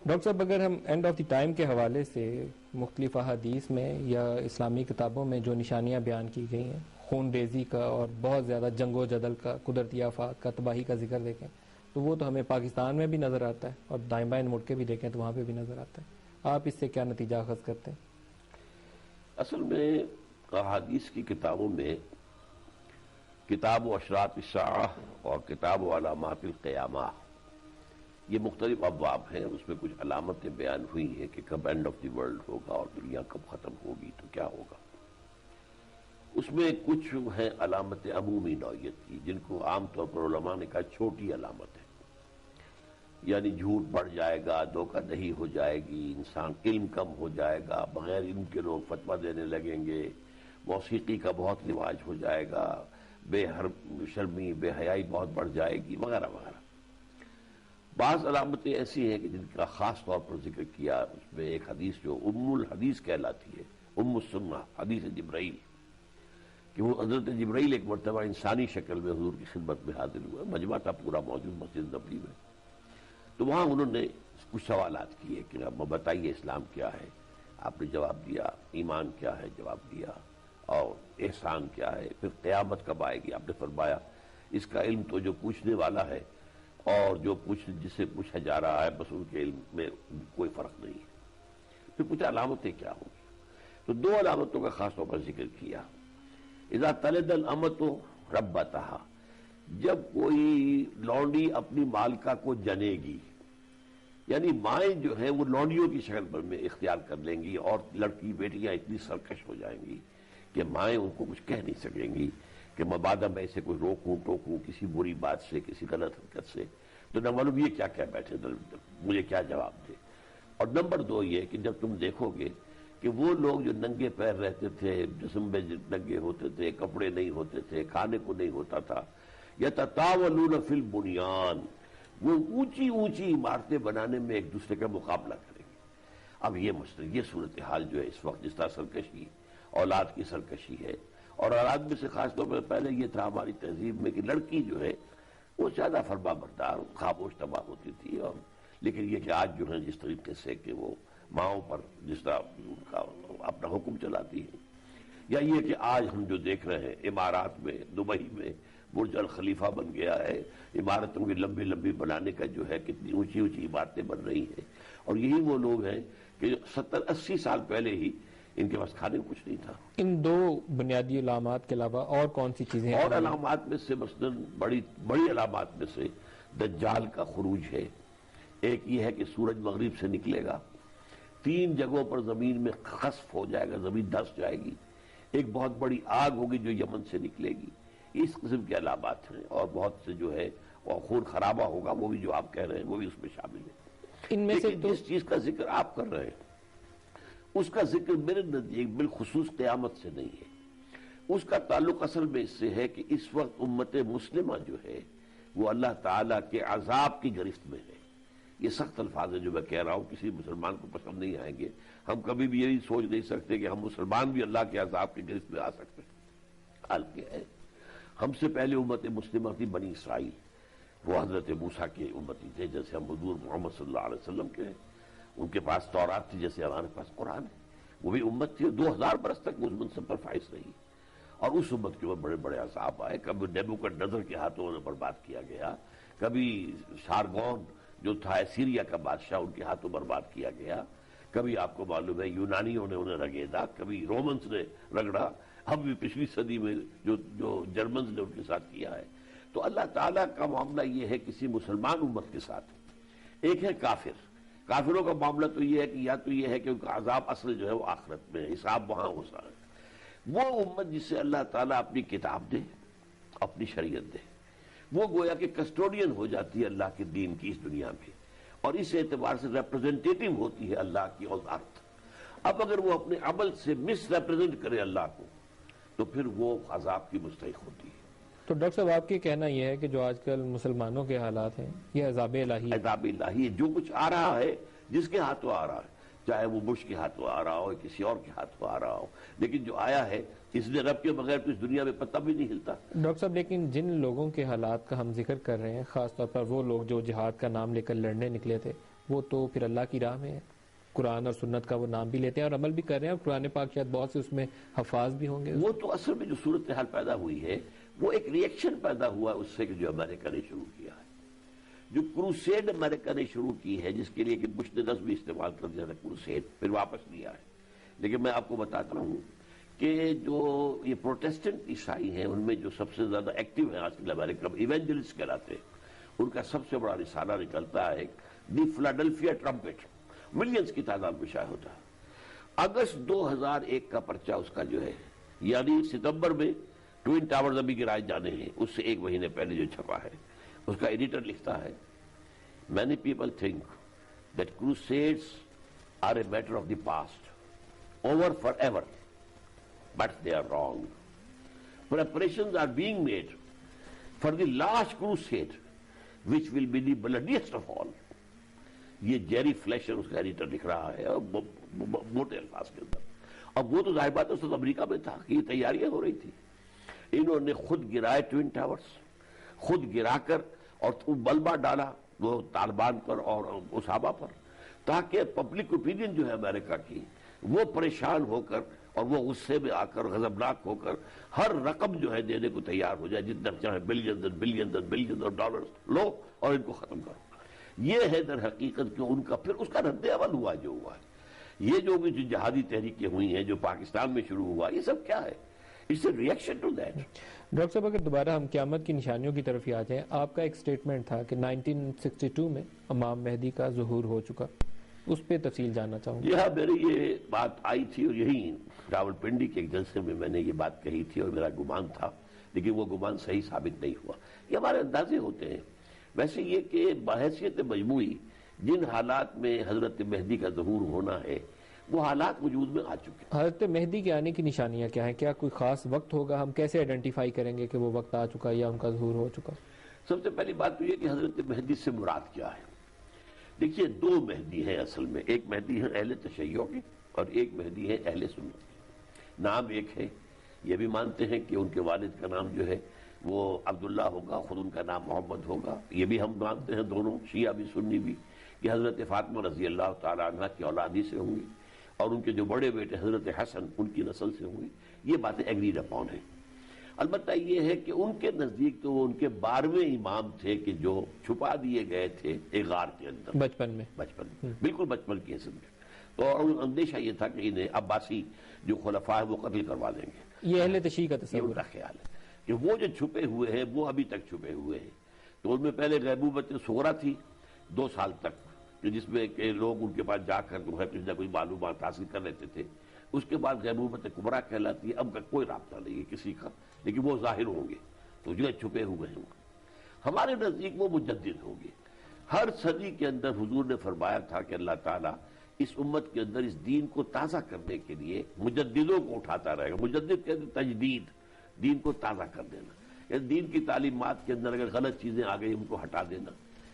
Doctor صاحب، اگر ہم اینڈ آف دی ٹائم کے حوالے سے مختلف احادیث میں یا اسلامی کتابوں میں جو نشانیاں بیان کی گئی ہیں، خون ریزی کا اور بہت زیادہ جنگ و جدل کا، قدرتی آفات کا، تباہی کا ذکر دیکھیں تو وہ تو ہمیں پاکستان میں بھی نظر آتا ہے، اور دائیں بائیں مڑ کے بھی دیکھیں تو وہاں پہ بھی نظر آتا ہے۔ آپ اس سے کیا نتیجہ اخذ کرتے ہیں؟ اصل میں احادیث کی کتابوں میں کتاب و اشراط الساعہ اور کتاب و علامات القیامہ، یہ مختلف ابواب ہیں۔ اس میں کچھ علامتیں بیان ہوئی ہیں کہ کب اینڈ آف دی ورلڈ ہوگا اور دنیا کب ختم ہوگی تو کیا ہوگا۔ اس میں کچھ ہیں علامت عمومی نوعیت کی، جن کو عام طور پر علماء نے کہا چھوٹی علامت ہے، یعنی جھوٹ بڑھ جائے گا، دھوکہ دہی ہو جائے گی، انسان علم کم ہو جائے گا، بغیر علم کے لوگ فتویٰ دینے لگیں گے، موسیقی کا بہت رواج ہو جائے گا، بے شرمی بے حیائی بہت بڑھ جائے گی، وغیرہ وغیرہ۔ بعض علامتیں ایسی ہیں کہ جن کا خاص طور پر ذکر کیا، اس میں ایک حدیث جو ام الحدیث کہلاتی ہے، ام السنہ، حدیث جبرائیل، کہ وہ حضرت جبرائیل ایک مرتبہ انسانی شکل میں حضور کی خدمت میں حاضر ہوا، مجمع تھا پورا موجود مسجد نبوی میں، تو وہاں انہوں نے کچھ سوالات کیے کہ اب بتائیے اسلام کیا ہے، آپ نے جواب دیا، ایمان کیا ہے جواب دیا، اور احسان کیا ہے، پھر قیامت کب آئے گی آپ نے فرمایا اس کا علم تو جو پوچھنے والا ہے اور جو جسے پوچھا جا رہا ہے بس ان کے علم میں کوئی فرق نہیں ہے۔ پھر کچھ علامتیں کیا ہوں گی، تو دو علامتوں کا خاص طور پر ذکر کیا۔ اذا تلد الامۃ ربتہا، جب کوئی لونڈی اپنی مالکہ کو جنے گی، یعنی مائیں جو ہیں وہ لونڈیوں کی شکل پر میں اختیار کر لیں گی، اور لڑکی بیٹیاں اتنی سرکش ہو جائیں گی کہ مائیں ان کو کچھ کہہ نہیں سکیں گی کہ مبادہ میں اسے کوئی روکوں ٹوکوں کسی بری بات سے، کسی غلط حرکت سے، تو نہ معلوم یہ کیا کیا بیٹھے مجھے کیا جواب دے۔ اور نمبر دو یہ کہ جب تم دیکھو گے کہ وہ لوگ جو ننگے پیر رہتے تھے، جسم میں ننگے ہوتے تھے، کپڑے نہیں ہوتے تھے، کھانے کو نہیں ہوتا تھا، یتطاولون فی البنیان، وہ اونچی اونچی عمارتیں بنانے میں ایک دوسرے کا مقابلہ کریں گے۔ اب یہ صورتحال جو ہے اس وقت، جس طرح سرکشی اولاد کی سرکشی ہے، اور اولاد میں سے خاص طور پر پہلے یہ تھا ہماری تہذیب میں کہ لڑکی جو ہے وہ زیادہ فرما بردار، خاموش تباہ ہوتی تھی، اور لیکن یہ کہ آج جو ہے جس طریقے سے کہ وہ ماؤں پر جس طرح ان کا اپنا حکم چلاتی ہے، یا یہ کہ آج ہم جو دیکھ رہے ہیں امارات میں، دبئی میں برج الخلیفہ بن گیا ہے، عمارتوں کی لمبی لمبی بنانے کا جو ہے کتنی اونچی اونچی عمارتیں بن رہی ہیں، اور یہی وہ لوگ ہیں کہ 70-80 سال پہلے ہی ان کے پاس کھانے کو کچھ نہیں تھا۔ ان دو بنیادی علامات کے علاوہ اور کون سی چیزیں ہیں؟ اور علامات میں سے مثلاً بڑی علامات میں سے دجال کا خروج ہے۔ ایک یہ ہے کہ سورج مغرب سے نکلے گا، 3 جگہوں پر زمین میں خسف ہو جائے گا، زمین دھس جائے گی، ایک بہت بڑی آگ ہوگی جو یمن سے نکلے گی، اس قسم کے علامات ہیں، اور بہت سے جو ہے وہ خون خرابہ ہوگا، وہ بھی جو آپ کہہ رہے ہیں وہ بھی اس میں شامل ہے۔ ان میں سے لیکن جس چیز کا ذکر آپ کر رہے ہیں اس کا ذکر میرے نزدیک بالخصوص قیامت سے نہیں ہے، اس کا تعلق اصل میں اس سے ہے کہ اس وقت امت مسلمہ جو ہے وہ اللہ تعالیٰ کے عذاب کی گرفت میں ہے۔ یہ سخت الفاظ ہے جو میں کہہ رہا ہوں، کسی مسلمان کو پسند نہیں آئیں گے، ہم کبھی بھی یہی سوچ نہیں سکتے کہ ہم مسلمان بھی اللہ کے عذاب کی گرفت میں آ سکتے ہیں۔ حال کیا ہے، ہم سے پہلے امت مسلمہ تھی بنی اسرائیل، وہ حضرت موسیٰ کے امتی تھے جیسے ہم حضور محمد صلی اللہ علیہ وسلم کے ہیں، ان کے پاس تورات تھی جیسے ہمارے پاس قرآن ہے، وہ بھی امت تھی، 2000 برس تک اس منصب پر فائز رہی، اور اس امت کے اوپر بڑے بڑے عذاب آئے، کبھی نیبوکڈنیزر کے ہاتھوں انہیں برباد کیا گیا، کبھی سارگون جو تھا سیریا کا بادشاہ ان کے ہاتھوں برباد کیا گیا، کبھی آپ کو معلوم ہے یونانیوں نے انہیں رگیدا، کبھی رومنز نے رگڑا، اب بھی پچھلی صدی میں جو جرمنز نے ان کے ساتھ کیا ہے۔ تو اللہ تعالیٰ کا معاملہ یہ ہے کسی مسلمان امت کے ساتھ، ایک ہے کافروں کا معاملہ تو یہ ہے کہ یا تو یہ ہے کہ ان کا عذاب اصل جو ہے وہ آخرت میں ہے، حساب وہاں ہو سکتا ہے۔ وہ امت جسے اللہ تعالیٰ اپنی کتاب دے، اپنی شریعت دے، وہ گویا کہ کسٹوڈین ہو جاتی ہے اللہ کے دین کی اس دنیا میں، اور اس اعتبار سے ریپرزنٹیٹو ہوتی ہے اللہ کی اوزارت۔ اب اگر وہ اپنے عمل سے مس ریپرزنٹ کرے اللہ کو تو پھر وہ عذاب کی مستحق ہوتی ہے۔ تو ڈاکٹر صاحب آپ کی کہنا یہ ہے کہ جو آج کل مسلمانوں کے حالات ہیں یہ عذاب الہی ہے؟ عذاب الہی ہے، جو کچھ آ رہا ہے جس کے ہاتھوں آ رہا ہے، چاہے وہ بش کے ہاتھوں آ رہا ہو کسی اور کے ہاتھوں آ رہا ہو، لیکن جو آیا ہے اس نے رب کے بغیر تو اس دنیا میں پتہ بھی نہیں ہلتا۔ ڈاکٹر صاحب لیکن جن لوگوں کے حالات کا ہم ذکر کر رہے ہیں، خاص طور پر وہ لوگ جو جہاد کا نام لے کر لڑنے نکلے تھے، وہ تو پھر اللہ کی راہ میں ہے، قرآن اور سنت کا وہ نام بھی لیتے ہیں اور عمل بھی کر رہے ہیں، اور قرآن پاک شاید بہت سے اس میں حفاظ بھی ہوں گے۔ وہ تو اصل میں جو صورتحال پیدا ہوئی ہے وہ ایک ری ایکشن پیدا ہوا اس سے کہ جو امریکہ نے شروع کیا ہے، جو کروسیڈ امریکہ نے شروع کی ہے، جس کے لیے کہ بش نے لفظ بھی استعمال کر دیا تھا کروسیڈ، پھر واپس لیا ہے۔ لیکن میں آپ کو بتاتا ہوں کہ جو یہ پروٹیسٹنٹ عیسائی ہیں ان میں جو سب سے زیادہ ایکٹیو ہیں آج کل امریکہ میں، ایونجلسٹ کہلاتے ہیں، ان کا سب سے بڑا رسالہ نکلتا ہے دی فلاڈلفیا ٹرمپٹ، ملینز کی تعداد میں شائع ہوتا ہے۔ اگست 2001 کا پرچہ اس کا جو ہے، یعنی ستمبر میں ٹوئن ٹاورز ابھی گرائے جانے ہیں، اس سے ایک مہینے پہلے جو چھپا ہے، اس کا ایڈیٹر لکھتا ہے many people think that crusades are a matter of the past, over forever, but they are wrong. Preparations are being made for the last crusade, which will be the bloodiest of all. یہ جیری فلیشر اس کا editor لکھ رہا ہے موٹے الفاظ کے اندر۔ اب وہ تو ظاہر بات ہے امریکہ میں تھا کہ یہ تیاریاں ہو رہی تھی، انہوں نے خود گرائے ٹوئن ٹاورز، خود گرا کر اور ملبہ ڈالا وہ طالبان پر اور اسامہ پر، تاکہ پبلک اوپینین جو ہے امریکہ کی وہ پریشان ہو کر اور وہ غصے میں آ کر غضبناک ہو کر ہر رقم جو ہے دینے کو تیار ہو جائے، جتنا چاہے بلینز بلینز اور ڈالرز لو اور ان کو ختم کرو۔ یہ ہے در حقیقت کہ ان کا پھر اس کا رد عمل ہوا جو ہوا ہے۔ یہ جو بھی جو جہادی تحریکیں ہوئی ہیں جو پاکستان میں شروع ہوا، یہ سب کیا ہے؟ It's a reaction to that. Doctor صاحب اگر دوبارہ ہم قیامت کی نشانیوں کی طرف ہی آ جائیں، آپ کا ایک سٹیٹمنٹ تھا کہ 1962 میں امام مہدی کا ظہور ہو چکا، اس پہ تفصیل جاننا چاہوں گا۔ یہاں میری یہ بات آئی تھی اور یہی راولپنڈی کے ایک جلسے میں میں نے یہ بات کہی تھی اور میرا گمان تھا، لیکن وہ گمان صحیح ثابت نہیں ہوا۔ یہ ہمارے اندازے ہوتے ہیں۔ ویسے یہ کہ بحیثیت مجموعی جن حالات میں حضرت مہدی کا ظہور ہونا ہے وہ حالات وجود میں آ چکے ہیں۔ حضرت مہدی کے آنے کی نشانیاں کیا ہیں؟ کیا کوئی خاص وقت ہوگا؟ ہم کیسے آئیڈینٹیفائی کریں گے کہ وہ وقت آ چکا یا ان کا ظہور ہو چکا؟ سب سے پہلی بات تو یہ کہ حضرت مہدی سے مراد کیا ہے۔ دیکھیے دو مہدی ہیں اصل میں، ایک مہدی ہے اہل تشیع کے اور ایک مہدی ہے اہل سنت کے۔ نام ایک ہے، یہ بھی مانتے ہیں کہ ان کے والد کا نام جو ہے وہ عبداللہ ہوگا، خود ان کا نام محمد ہوگا۔ یہ بھی ہم مانتے ہیں دونوں، شیعہ بھی سنی بھی، کہ حضرت فاطمہ رضی اللہ تعالیٰ عنہ کی اولادی سے ہوں گی اور ان کے جو بڑے بیٹے حضرت حسن ان کی نسل سے ہوں گے۔ یہ باتیں ایگریڈ اپون ہیں۔ البتہ یہ ہے کہ ان کے نزدیک تو وہ ان کے 12ویں امام تھے کہ جو چھپا دیے گئے تھے ایک غار کے اندر بچپن میں بالکل بچپن کی حیثیت میں، تو اندیشہ یہ تھا کہ انہیں عباسی جو خلفاء ہیں وہ قتل کروا دیں گے۔ یہ اہل تشیع کا یہ تصور ان کا خیال ہے کہ وہ جو چھپے ہوئے ہیں وہ ابھی تک چھپے ہوئے ہیں۔ تو ان میں پہلے غیبوبت صغریٰ تھی 2 سال تک، کہ جس میں کہ لوگ ان کے پاس جا کر جو ہے کچھ نہ کچھ معلومات حاصل کر لیتے تھے۔ اس کے بعد غیبوبت کبریٰ کہلاتی ہے، اب کا کوئی رابطہ نہیں ہے کسی کا، لیکن وہ ظاہر ہوں گے تو جو چھپے ہوئے ہیں۔ ہمارے نزدیک وہ مجدد ہوں گے۔ ہر صدی کے اندر حضور نے فرمایا تھا کہ اللہ تعالیٰ اس امت کے اندر اس دین کو تازہ کرنے کے لیے مجددوں کو اٹھاتا رہے گا۔ مجدد کہتے ہیں تجدید، دین کو تازہ کر دینا، یعنی دین کی تعلیمات کے اندر اگر غلط چیزیں آ گئی ان کو ہٹا دینا،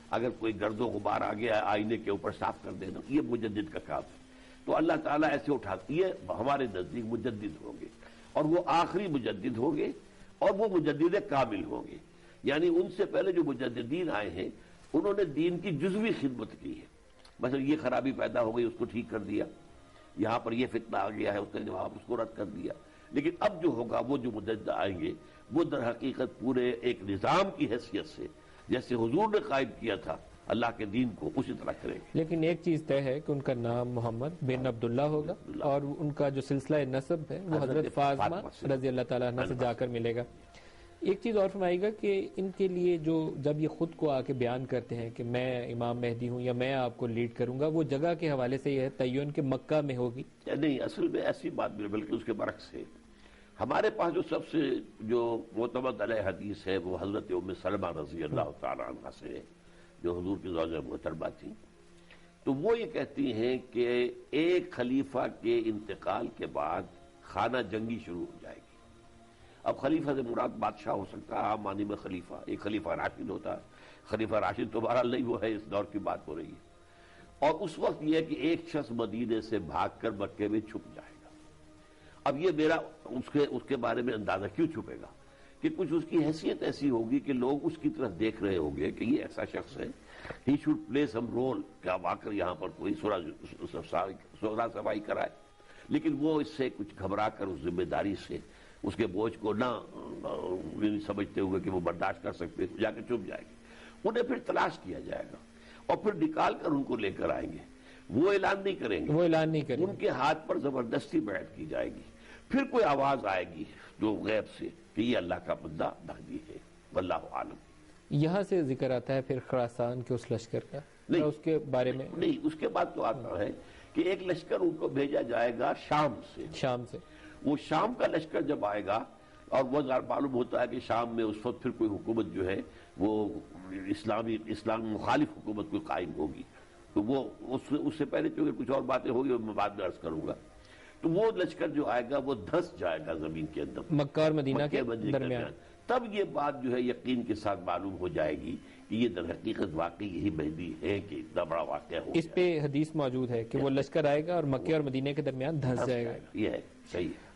اگر کوئی گرد و غبار آ گیا آئینے کے اوپر صاف کر دینا، یہ مجدد کا کام ہے۔ تو اللہ تعالیٰ ایسے اٹھاتی ہے، ہمارے نزدیک مجدد ہوں گے اور وہ آخری مجدد ہوں گے اور وہ مجدد کامل ہوں گے۔ یعنی ان سے پہلے جو مجددین آئے ہیں انہوں نے دین کی جزوی خدمت کی ہے، مثلا یہ خرابی پیدا ہو گئی اس کو ٹھیک کر دیا، یہاں پر یہ فتنہ آ گیا ہے اس نے جواب اس کو رد کر دیا۔ لیکن اب جو ہوگا وہ جو مجدد آئیں گے وہ در حقیقت پورے ایک نظام کی حیثیت سے جیسے حضور نے قائم کیا تھا اللہ کے دین کو اسی طرح کریں گے۔ لیکن ایک چیز طے ہے کہ ان کا نام محمد بن عبداللہ ہوگا اور ان کا جو سلسلہ نسب ہے وہ حضرت فاطمہ رضی اللہ تعالیٰ عنہ سے جا کر ملے گا۔ ایک چیز اور فرمائیے گا کہ ان کے لیے جو جب یہ خود کو آ کے بیان کرتے ہیں کہ میں امام مہدی ہوں یا میں آپ کو لیڈ کروں گا، وہ جگہ کے حوالے سے یہ ہے تعین کہ مکہ میں ہوگی؟ نہیں، اصل میں ایسی بات بھی بلکہ اس کے برعکس ہے۔ ہمارے پاس جو سب سے جو معتمد علیہ حدیث ہے وہ حضرت ام سلمہ رضی اللہ تعالیٰ عنہ سے ہے، جو حضور کی زوجہ محترمہ تھی۔ تو وہ یہ کہتی ہیں کہ ایک خلیفہ کے انتقال کے بعد خانہ جنگی شروع ہو جائے گی۔ اب خلیفہ سے مراد بادشاہ ہو سکتا ہے، عام معنی میں خلیفہ، ایک خلیفہ راشد ہوتا ہے۔ خلیفہ راشد تو بہرحال نہیں وہ ہے، اس دور کی بات ہو رہی ہے۔ اور اس وقت یہ ہے کہ ایک شخص مدینے سے بھاگ کر مکے میں چھپ جائے گا۔ اب یہ میرا اس کے بارے میں اندازہ کیوں چھپے گا؟ کہ کچھ اس کی حیثیت ایسی ہوگی کہ لوگ اس کی طرف دیکھ رہے ہوں گے کہ یہ ایسا شخص ہے، he should play some role, کہ اب آ کر یہاں پر کوئی سورا صفائی کرائے، لیکن وہ اس سے کچھ گھبرا کر اس ذمہ داری سے، اس کے بوجھ کو نہ سمجھتے ہوئے کہ وہ برداشت کر سکتے، جا کے چپ جائے گے۔ انہیں پھر تلاش کیا جائے گا اور پھر نکال کر ان کو لے کر آئیں گے، وہ اعلان نہیں کریں گے، ان کے ہاتھ پر زبردستی بیعت کی جائے گی، پھر کوئی آواز آئے گی جو غیب سے کہ یہ اللہ کا بندہ مہدی ہے، واللہ عالم۔ یہاں سے ذکر آتا ہے پھر خراسان کے اس لشکر کا، نہیں اس کے بارے میں نہیں، اس کے بعد تو آتا ہے کہ ایک لشکر ان کو بھیجا جائے گا شام سے۔ وہ شام کا لشکر جب آئے گا، اور وہ معلوم ہوتا ہے کہ شام میں اس وقت پھر کوئی حکومت جو ہے وہ اسلام مخالف حکومت کوئی قائم ہوگی، تو وہ اس سے پہلے چونکہ کچھ اور باتیں ہوگی میں بعد میں عرض کروں گا، تو وہ لشکر جو آئے گا وہ دھس جائے گا زمین کے اندر، مکہ اور مدینہ کے درمیان۔ تب یہ بات جو ہے یقین کے ساتھ معلوم ہو جائے گی کہ یہ در حقیقت واقعی یہی مہدی ہے کہ اتنا بڑا واقعہ ہو اس پہ حدیث موجود ہے کہ وہ لشکر آئے گا اور مکہ اور مدینہ کے درمیان دھس جائے گا۔ یہ ہے، صحیح ہے۔